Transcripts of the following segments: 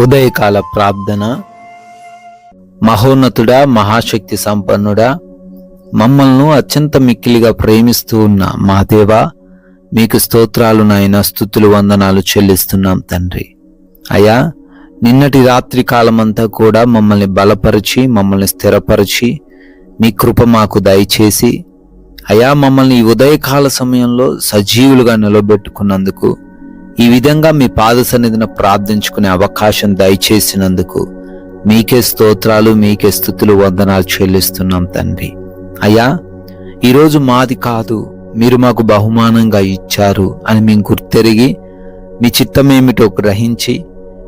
ఉదయకాల ప్రార్థన. మహోన్నతుడా, మహాశక్తి సంపన్నుడా, మమ్మల్ని అత్యంత మిక్కిలిగా ప్రేమిస్తూ ఉన్న మా దేవా, మీకు స్తోత్రాలు నాయన, స్తుతులు వందనాలు చెల్లిస్తున్నాం తండ్రి. అయ్యా, నిన్నటి రాత్రి కాలమంతా కూడా మమ్మల్ని బలపరిచి మమ్మల్ని స్థిరపరిచి మీ కృప మాకు దయచేసి అయ్యా, మమ్మల్ని ఈ ఉదయకాల సమయంలో సజీవులుగా నిలబెట్టుకున్నందుకు, ఈ విధంగా మీ పాద సన్నిధిన ప్రార్థించుకునే అవకాశం దయచేసినందుకు మీకే స్తోత్రాలు, మీకే స్తుతులు వందనాలు చెల్లిస్తున్నాం తండ్రి. అయ్యా, ఈరోజు మాది కాదు, మీరు మాకు బహుమానంగా ఇచ్చారు అని మేము గుర్తెరిగి మీ చిత్తమేమిటో గ్రహించి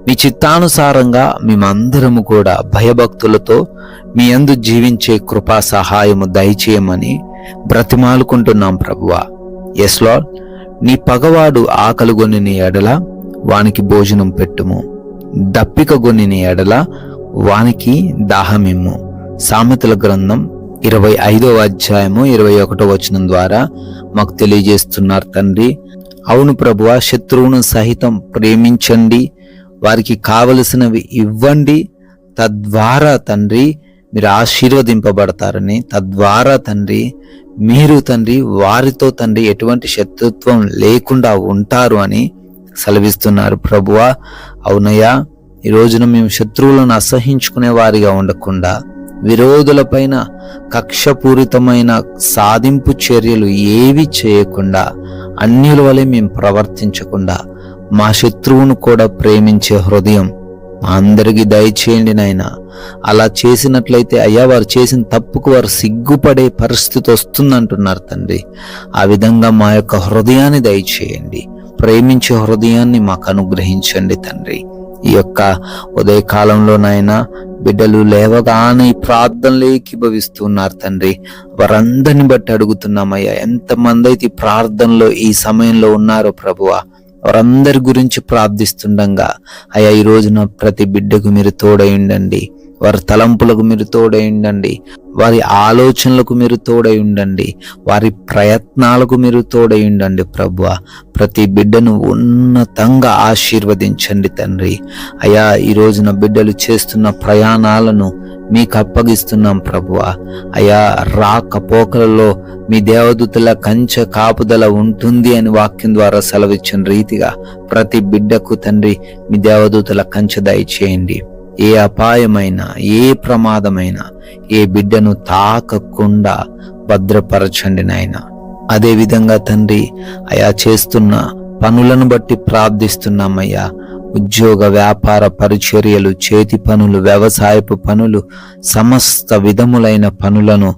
మీ చిత్తానుసారంగా మేమందరము కూడా భయభక్తులతో మీ యందు జీవించే కృపా సహాయము దయచేయమని బ్రతిమాలుకుంటున్నాం ప్రభువా. ఎస్ లార్డ్, నీ పగవాడు ఆకలిగొని నీ ఎడల వానికి భోజనం పెట్టుము, దప్పికగొని నీ ఎడల వానికి దాహమిమ్ము. సామెతల గ్రంథం 25వ అధ్యాయము 21వ వచనం ద్వారా మాకు తెలియజేస్తున్నారు తండ్రి. అవును ప్రభువా, శత్రువును సహితం ప్రేమించండి, వారికి కావలసినవి ఇవ్వండి, తద్వారా తండ్రి మీరు ఆశీర్వదింపబడతారని, తద్వారా తండ్రి మీరు తండ్రి వారితో తండ్రి ఎటువంటి శత్రుత్వం లేకుండా ఉంటారు అని సెలవిస్తున్నారు ప్రభువా. అవునయ్యా, ఈ రోజున మేము శత్రువులను అసహించుకునే వారిగా ఉండకుండా, విరోధులపైన కక్షపూరితమైన సాధింపు చర్యలు ఏవి చేయకుండా, అన్యుల వలె మేము ప్రవర్తించకుండా మా శత్రువును కూడా ప్రేమించే హృదయం మా అందరికీ దయచేయండి నాయన. అలా చేసినట్లయితే అయ్యా, వారు చేసిన తప్పుకు వారు సిగ్గుపడే పరిస్థితి వస్తుందంటున్నారు తండ్రి. ఆ విధంగా మా యొక్క హృదయాన్ని దయచేయండి, ప్రేమించే హృదయాన్ని మాకు అనుగ్రహించండి తండ్రి. ఈ యొక్క ఉదయకాలంలో నాయన బిడ్డలు లేవగానే ఈ ప్రార్థనలు ఏకీభవిస్తున్నారు తండ్రి. వారందరిని బట్టి అడుగుతున్నామయ్యా, ఎంతమంది అయితే ఈ ప్రార్థనలో ఈ సమయంలో ఉన్నారో ప్రభువా, వారందరి గురించి ప్రార్థిస్తుండగా అయ్యా, ఈ రోజున ప్రతి బిడ్డకు మీరు తోడై ఉండండి, వారి తలంపులకు మీరు తోడై ఉండండి, వారి ఆలోచనలకు మీరు తోడై ఉండండి, వారి ప్రయత్నాలకు మీరు తోడై ఉండండి ప్రభువా. ప్రతి బిడ్డను ఉన్నతంగా ఆశీర్వదించండి తండ్రి. అయ్యా, ఈ రోజున బిడ్డలు చేస్తున్న ప్రయాణాలను మీకు అప్పగిస్తున్నాం ప్రభువా. అయ్యా, రాకపోకలలో మీ దేవదూతల కంచె కాపుదల ఉంటుంది అని వాక్యం ద్వారా సెలవిచ్చిన రీతిగా ప్రతి బిడ్డకు తండ్రి మీ దేవదూతల కంచె దయచేయండి. ఏ అపాయమైనా, ఏ ప్రమాదమైనా ఏ బిడ్డను తాకకుండా భద్రపరచండి నాయన. అదే విధంగా తండ్రి అయా, చేస్తున్న పనులను బట్టి ప్రార్థిస్తున్నామయ్యా. ఉద్యోగ, వ్యాపార పరిచర్యలు, చేతి పనులు, వ్యవసాయపు పనులు, సమస్త విధములైన పనులను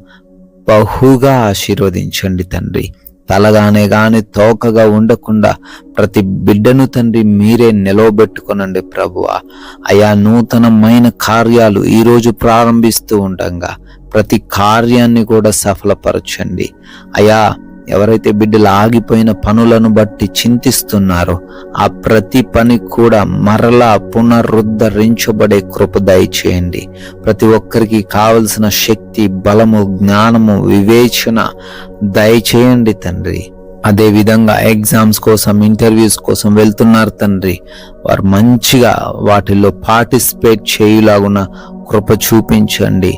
బహుగా ఆశీర్వదించండి తండ్రి. తలగానే గాని తోకగా ఉండకుండా ప్రతి బిడ్డను తండ్రి మీరే నిలవబెట్టుకొనండి ప్రభువా. అయా, నూతనమైన కార్యాలు ఈరోజు ప్రారంభిస్తూ ఉండగా ప్రతి కార్యాన్ని కూడా సఫలపరచండి. అయా, ఎవరైతే బిడ్డలు ఆగిపోయిన పనులను బట్టి చింతిస్తున్నారో ఆ ప్రతి పని కూడా మరలా పునరుద్ధరించబడే కృప దయచేయండి. ప్రతి ఒక్కరికి కావలసిన శక్తి, బలము, జ్ఞానము, వివేచన దయచేయండి తండ్రి. అదే విధంగా ఎగ్జామ్స్ కోసం, ఇంటర్వ్యూస్ కోసం వెళ్తున్నారు తండ్రి. వారు మంచిగా వాటిల్లో పార్టిసిపేట్ చేయులాగున కృప చూపించండి.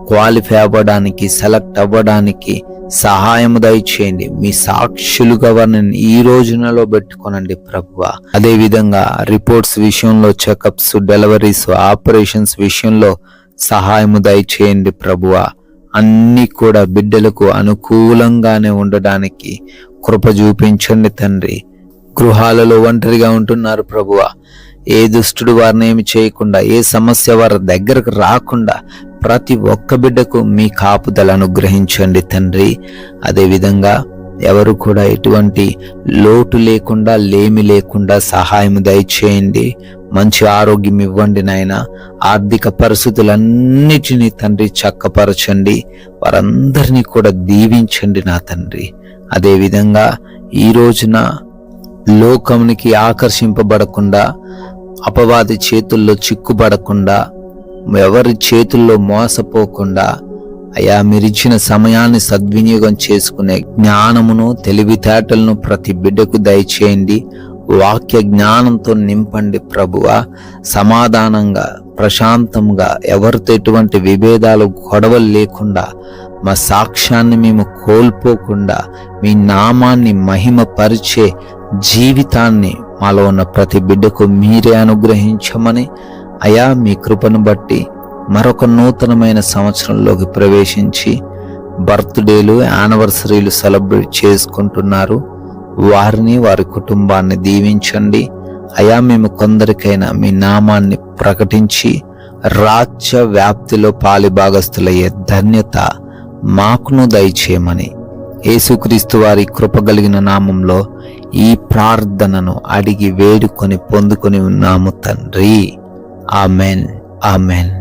క్వాలిఫై అవ్వడానికి, సెలెక్ట్ అవ్వడానికి సహాయము దయచేయండి. మీ సాక్షులుగా వారిని ఈ రోజునలో పెట్టుకోనండి ప్రభువా. అదే విధంగా రిపోర్ట్స్ విషయంలో, చెకప్స్, డెలివరీస్, ఆపరేషన్స్ విషయంలో సహాయము దయచేయండి ప్రభువా. అన్ని కూడా బిడ్డలకు అనుకూలంగానే ఉండడానికి కృప చూపించండి తండ్రి. గృహాలలో ఒంటరిగా ఉంటున్నారు ప్రభువా. ఏ దుష్టుడు వారిని ఏమి చేయకుండా, ఏ సమస్య వారి దగ్గరకు రాకుండా ప్రతి ఒక్క బిడ్డకు మీ కాపుదల అనుగ్రహించండి తండ్రి. అదేవిధంగా ఎవరు కూడా ఎటువంటి లోటు లేకుండా, లేమి లేకుండా సహాయం దయచేయండి. మంచి ఆరోగ్యం ఇవ్వండి నాయన. ఆర్థిక పరిస్థితులన్నిటినీ తండ్రి చక్కపరచండి. వారందరినీ కూడా దీవించండి నా తండ్రి. అదేవిధంగా ఈ రోజున లోకమునికి ఆకర్షింపబడకుండా, అపవాది చేతుల్లో చిక్కుబడకుండా, ఎవరి చేతుల్లో మోసపోకుండా అయ్యా, మీరిచ్చిన సమయాన్ని సద్వినియోగం చేసుకునే జ్ఞానమును, తెలివితేటలను ప్రతి బిడ్డకు దయచేయండి. వాక్య జ్ఞానంతో నింపండి ప్రభువా. సమాధానంగా, ప్రశాంతంగా, ఎవరితో ఎటువంటి విభేదాలు, గొడవలు లేకుండా, మా సాక్ష్యాన్ని మేము కోల్పోకుండా, మీ నామాన్ని మహిమపరిచే జీవితాన్ని మాలో ఉన్న ప్రతి బిడ్డకు మీరే అనుగ్రహించమని, అయా మీ కృపను బట్టి మరొక నూతనమైన సంవత్సరంలోకి ప్రవేశించి బర్త్డేలు, యానివర్సరీలు సెలబ్రేట్ చేసుకుంటున్నారు. వారిని, వారి కుటుంబాన్ని దీవించండి. అయా మేము కొందరికైనా మీ నామాన్ని ప్రకటించి రాజ్య వ్యాప్తిలో పాలిభాగస్తులయ్యే ధన్యత మాకును దయచేయమని యేసుక్రీస్తు వారి కృపగలిగిన నామంలో ఈ ప్రార్థనను అడిగి వేడుకొని పొందుకొని ఉన్నాము తండ్రి. Amen, amen.